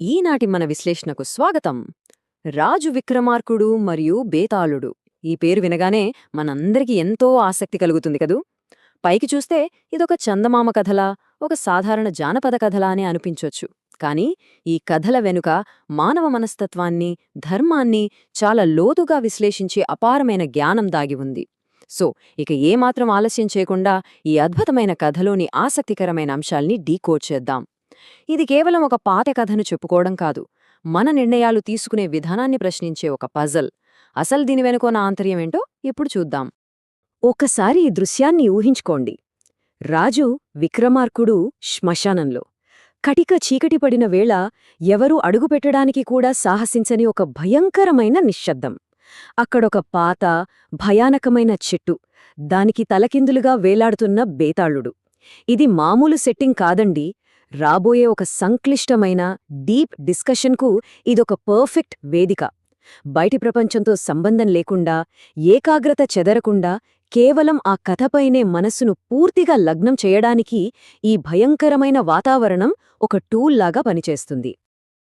ఈనాటి మన విశ్లేషణకు స్వాగతం. రాజు విక్రమార్కుడు మరియు బేతాళుడు ఈ పేరు వినగానే మనందరికీ ఎంతో ఆసక్తి కలుగుతుంది కదూ. పైకి చూస్తే ఇదొక చందమామ కథలా, ఒక సాధారణ జానపద కథలా అని అనిపించొచ్చు. కానీ ఈ కథల వెనుక మానవ మనస్తత్వాన్ని, ధర్మాన్ని చాలా లోతుగా విశ్లేషించే అపారమైన జ్ఞానం దాగి ఉంది. సో ఇక ఏమాత్రం ఆలస్యం చేయకుండా ఈ అద్భుతమైన కథలోని ఆసక్తికరమైన అంశాల్ని డీకోడ్ చేద్దాం. ఇది కేవలం ఒక పాత కథను చెప్పుకోవడం కాదు, మన నిర్ణయాలు తీసుకునే విధానాన్ని ప్రశ్నించే ఒక పజల్. అసలు దీని వెనుకోన ఆంతర్యమేంటో ఇప్పుడు చూద్దాం. ఒకసారి ఈ దృశ్యాన్ని ఊహించుకోండి. రాజు విక్రమార్కుడు శ్మశానంలో. కటిక చీకటి పడిన వేళ ఎవరూ అడుగుపెట్టడానికి కూడా సాహసించని ఒక భయంకరమైన నిశ్శబ్దం. అక్కడొక పాత, భయానకమైన చెట్టు, దానికి తలకిందులుగా వేలాడుతున్న బేతాళుడు. ఇది మామూలు సెట్టింగ్ కాదండి. రాబోయే ఒక సంక్లిష్టమైన, డీప్ డిస్కషన్కు ఇదొక పర్ఫెక్ట్ వేదిక. బయటి ప్రపంచంతో సంబంధం లేకుండా, ఏకాగ్రత చెదరకుండా, కేవలం ఆ కథపైనే మనస్సును పూర్తిగా లగ్నం చేయడానికి ఈ భయంకరమైన వాతావరణం ఒక టూల్లాగా పనిచేస్తుంది.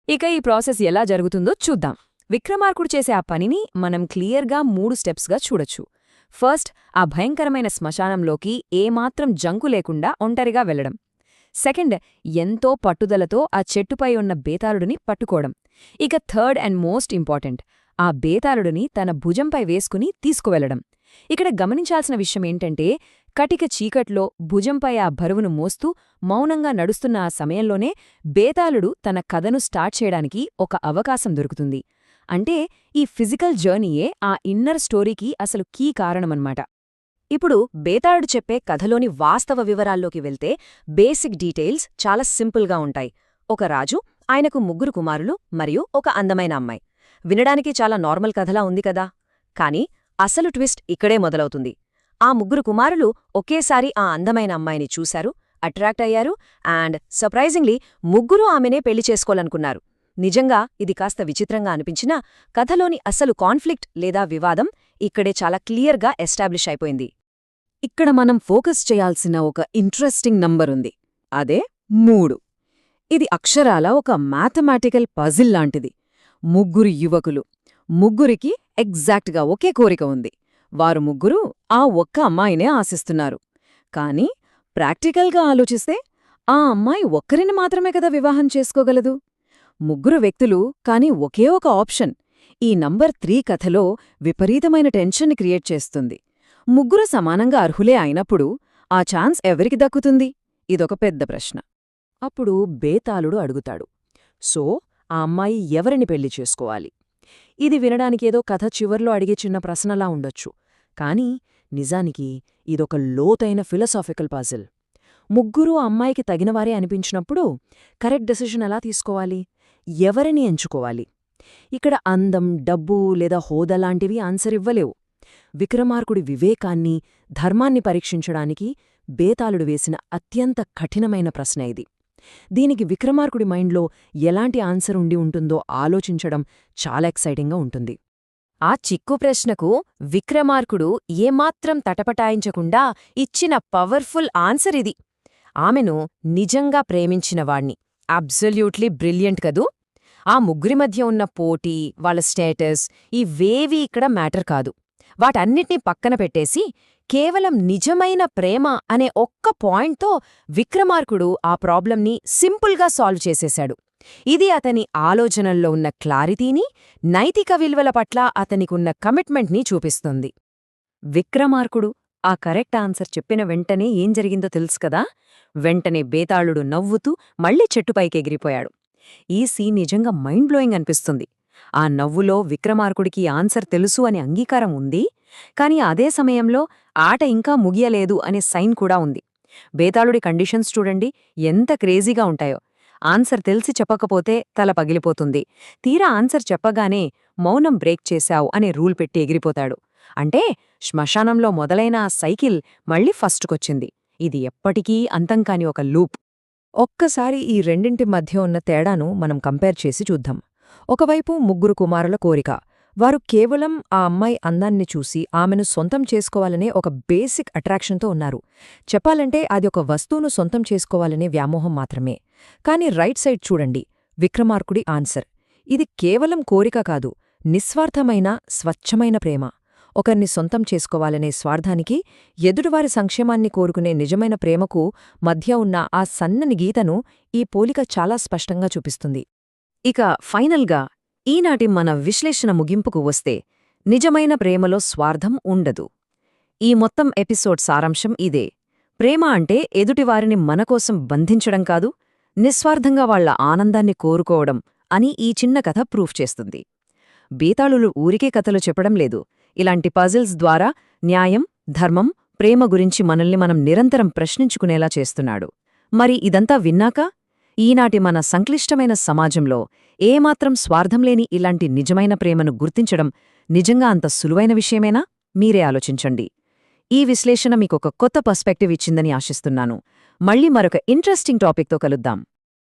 ఇక ఈ ప్రాసెస్ ఎలా జరుగుతుందో చూద్దాం. విక్రమార్కుడు చేసే ఆ పనిని మనం క్లియర్గా 3 స్టెప్స్గా చూడొచ్చు. ఫస్ట్, ఆ భయంకరమైన శ్మశానంలోకి ఏమాత్రం జంకు లేకుండా ఒంటరిగా వెళ్లడం. సెకండ్, ఎంతో పట్టుదలతో ఆ చెట్టుపై ఉన్న బేతాళుడిని పట్టుకోవడం. ఇక థర్డ్ అండ్ మోస్ట్ ఇంపార్టెంట్, ఆ బేతాళుడిని తన భుజంపై వేసుకుని తీసుకువెళ్లడం. ఇక్కడ గమనించాల్సిన విషయమేంటంటే, కటిక చీకట్లో భుజంపై ఆ బరువును మోస్తూ మౌనంగా నడుస్తున్న ఆ సమయంలోనే బేతాళుడు తన కథను స్టార్ట్ చేయడానికి ఒక అవకాశం దొరుకుతుంది. అంటే ఈ ఫిజికల్ జర్నీయే ఆ ఇన్నర్ స్టోరీకి అసలు కీ కారణమన్నమాట. ఇప్పుడు బేతాళుడు చెప్పే కథలోని వాస్తవ వివరాల్లోకి వెళ్తే బేసిక్ డీటెయిల్స్ చాలా సింపుల్గా ఉంటాయి. ఒక రాజు, ఆయనకు 3 కుమారులు మరియు ఒక అందమైన అమ్మాయి. వినడానికి చాలా నార్మల్ కథలా ఉంది కదా. కానీ అసలు ట్విస్ట్ ఇక్కడే మొదలవుతుంది. ఆ 3 కుమారులు ఒకేసారి ఆ అందమైన అమ్మాయిని చూశారు, అట్రాక్ట్ అయ్యారు, అండ్ సర్ప్రైజింగ్లీ 3 ఆమెనే పెళ్లి చేసుకోవాలనుకున్నారు. నిజంగా ఇది కాస్త విచిత్రంగా అనిపించినా కథలోని అసలు కాన్ఫ్లిక్ట్ లేదా వివాదం ఇక్కడే చాలా క్లియర్గా ఎస్టాబ్లిష్ అయిపోయింది. ఇక్కడ మనం ఫోకస్ చేయాల్సిన ఒక ఇంట్రెస్టింగ్ నంబరుంది. అదే 3. ఇది అక్షరాల ఒక మ్యాథమెటికల్ పజిల్ లాంటిది. 3 యువకులు, 3కి ఎగ్జాక్ట్గా ఒకే కోరిక ఉంది. వారు 3 ఆ ఒక్క అమ్మాయినే ఆశిస్తున్నారు. కానీ ప్రాక్టికల్గా ఆలోచిస్తే ఆ అమ్మాయి ఒక్కరిని మాత్రమే కదా వివాహం చేసుకోగలదు. 3 వ్యక్తులు, కానీ ఒకే ఒక ఆప్షన్. ఈ నంబర్ 3 కథలో విపరీతమైన టెన్షన్ని క్రియేట్ చేస్తుంది. 3 సమానంగా అర్హులే అయినప్పుడు ఆ ఛాన్స్ ఎవరికి దక్కుతుంది? ఇదొక పెద్ద ప్రశ్న. అప్పుడు బేతాళుడు అడుగుతాడు, సో ఆ అమ్మాయి ఎవరిని పెళ్లి చేసుకోవాలి? ఇది వినడానికేదో కథ చివర్లో అడిగే చిన్న ప్రశ్నలా ఉండొచ్చు. కానీ నిజానికి ఇదొక లోతైన ఫిలసాఫికల్ పజిల్. 3 ఆ అమ్మాయికి తగినవారే అనిపించినప్పుడు కరెక్ట్ డెసిషన్ ఎలా తీసుకోవాలి? ఎవరిని ఎంచుకోవాలి? ఇక్కడ అందం, డబ్బు లేదా హోదా లాంటివి ఆన్సర్ ఇవ్వలేవు. విక్రమార్కుడి వివేకాన్ని, ధర్మాన్ని పరీక్షించడానికి బేతాళుడు వేసిన అత్యంత కఠినమైన ప్రశ్న ఇది. దీనికి విక్రమార్కుడి మైండ్లో ఎలాంటి ఆన్సర్ ఉండి ఉంటుందో ఆలోచించడం చాలా ఎక్సైటింగ్గా ఉంటుంది. ఆ చిక్కు ప్రశ్నకు విక్రమార్కుడు ఏమాత్రం తటపటాయించకుండా ఇచ్చిన పవర్ఫుల్ ఆన్సర్ ఇది. ఆమెను నిజంగా ప్రేమించినవాణ్ణి. అబ్సల్యూట్లీ బ్రిలియంట్ కదూ. ఆ 3 మధ్య ఉన్న పోటీ, వాళ్ళ స్టేటస్, ఇవేవీ ఇక్కడ మ్యాటర్ కాదు. వాటన్నిటినీ పక్కన పెట్టేసి కేవలం నిజమైన ప్రేమ అనే ఒక్క పాయింట్తో విక్రమార్కుడు ఆ ప్రాబ్లంని సింపుల్గా సాల్వ్ చేసేశాడు. ఇది అతని ఆలోచనల్లో ఉన్న క్లారిటీని, నైతిక విలువల పట్ల అతనికున్న కమిట్మెంట్ని చూపిస్తుంది. విక్రమార్కుడు ఆ కరెక్ట్ ఆన్సర్ చెప్పిన వెంటనే ఏం జరిగిందో తెలుసుకదా. వెంటనే బేతాళుడు నవ్వుతూ మళ్లీ చెట్టుపైకి ఎగిరిపోయాడు. ఈ సీన్ నిజంగా మైండ్ బ్లోయింగ్ అనిపిస్తుంది. ఆ నవ్వులో విక్రమార్కుడికి ఆన్సర్ తెలుసు అనే అంగీకారం ఉంది, కాని అదే సమయంలో ఆట ఇంకా ముగియలేదు అనే సైన్ కూడా ఉంది. బేతాళుడి కండిషన్స్ చూడండి ఎంత క్రేజీగా ఉంటాయో. ఆన్సర్ తెలిసి చెప్పకపోతే తల పగిలిపోతుంది. తీరా ఆన్సర్ చెప్పగానే మౌనం బ్రేక్ చేశావు అనే రూల్ పెట్టి ఎగిరిపోతాడు. అంటే శ్మశానంలో మొదలైన ఆ సైకిల్ మళ్లీ ఫస్ట్కొచ్చింది. ఇది ఎప్పటికీ అంతంకాని ఒక లూప్. ఒక్కసారి ఈ రెండింటి మధ్య ఉన్న తేడాను మనం కంపేర్ చేసి చూద్దాం. ఒకవైపు 3 కుమారుల కోరిక. వారు కేవలం ఆ అమ్మాయి అందాన్ని చూసి ఆమెను సొంతం చేసుకోవాలనే ఒక బేసిక్ అట్రాక్షన్తో ఉన్నారు. చెప్పాలంటే అది ఒక వస్తువును సొంతం చేసుకోవాలనే వ్యామోహం మాత్రమే. కాని రైట్ సైడ్ చూడండి, విక్రమార్కుడి ఆన్సర్. ఇది కేవలం కోరిక కాదు, నిస్వార్థమైన స్వచ్ఛమైన ప్రేమ. ఒకర్ని సొంతం చేసుకోవాలనే స్వార్థానికి, ఎదుటివారి సంక్షేమాన్ని కోరుకునే నిజమైన ప్రేమకు మధ్య ఉన్న ఆ సన్నని గీతను ఈ పోలిక చాలా స్పష్టంగా చూపిస్తుంది. ఇక ఫైనల్గా ఈనాటి మన విశ్లేషణ ముగింపుకు వస్తే, నిజమైన ప్రేమలో స్వార్థం ఉండదు. ఈ మొత్తం ఎపిసోడ్ సారాంశం ఇదే. ప్రేమ అంటే ఎదుటివారిని మనకోసం బంధించడం కాదు, నిస్వార్థంగా వాళ్ల ఆనందాన్ని కోరుకోవడం అని ఈ చిన్న కథ ప్రూఫ్ చేస్తుంది. బేతాళులు ఊరికే కథలు చెప్పడం లేదు, ఇలాంటి పజిల్స్ ద్వారా న్యాయం, ధర్మం, ప్రేమ గురించి మనల్ని మనం నిరంతరం ప్రశ్నించుకునేలా చేస్తున్నాడు. మరి ఇదంతా విన్నాక, ఈనాటి మన సంక్లిష్టమైన సమాజంలో ఏమాత్రం స్వార్థంలేని ఇలాంటి నిజమైన ప్రేమను గుర్తించడం నిజంగా అంత సులువైన విషయమేనా? మీరే ఆలోచించండి. ఈ విశ్లేషణ మీకొక కొత్త పర్స్పెక్టివ్ ఇచ్చిందని ఆశిస్తున్నాను. మళ్ళీ మరొక ఇంట్రెస్టింగ్ టాపిక్తో కలుద్దాం.